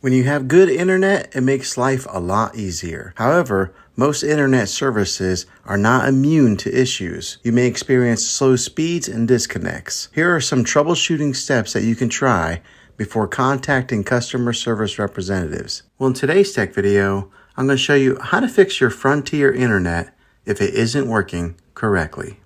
When you have good internet, it makes life a lot easier. However, most internet services are not immune to issues. You may experience slow speeds and disconnects. Here are some troubleshooting steps that you can try before contacting customer service representatives. Well, in today's tech video, I'm going to show you how to fix your Frontier internet if it isn't working correctly.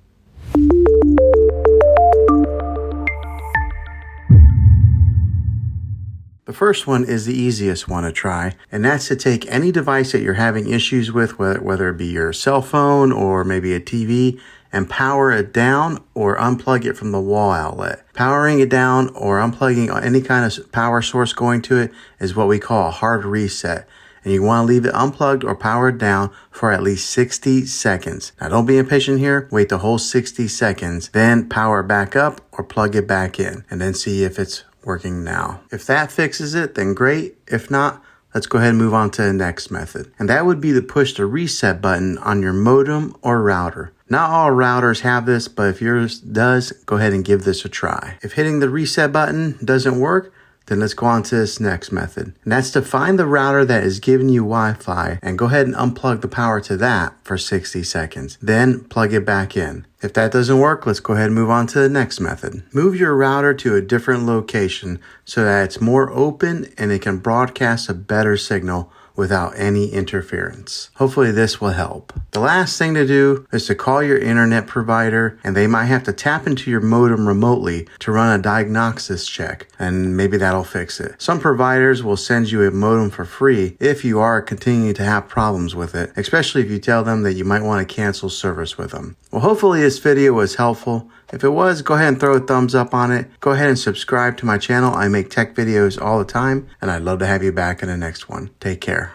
The first one is the easiest one to try, and that's to take any device that you're having issues with, whether it be your cell phone or maybe a TV, and power it down or unplug it from the wall outlet. Powering it down or unplugging any kind of power source going to it is what we call a hard reset. And you want to leave it unplugged or powered down for at least 60 seconds. Now don't be impatient here. Wait the whole 60 seconds, then power back up or plug it back in, and then see if it's working now. If that fixes it, then great. If not, let's go ahead and move on to the next method. And that would be to push the reset button on your modem or router. Not all routers have this, but if yours does, go ahead and give this a try. If hitting the reset button doesn't work, then let's go on to this next method. And that's to find the router that is giving you Wi-Fi and go ahead and unplug the power to that for 60 seconds. Then plug it back in. If that doesn't work, let's go ahead and move on to the next method. Move your router to a different location so that it's more open and it can broadcast a better signal without any interference. Hopefully this will help. The last thing to do is to call your internet provider, and they might have to tap into your modem remotely to run a diagnosis check, and maybe that'll fix it. Some providers will send you a modem for free if you are continuing to have problems with it, especially if you tell them that you might want to cancel service with them. Well, hopefully this video was helpful. If it was, go ahead and throw a thumbs up on it. Go ahead and subscribe to my channel. I make tech videos all the time, and I'd love to have you back in the next one. Take care.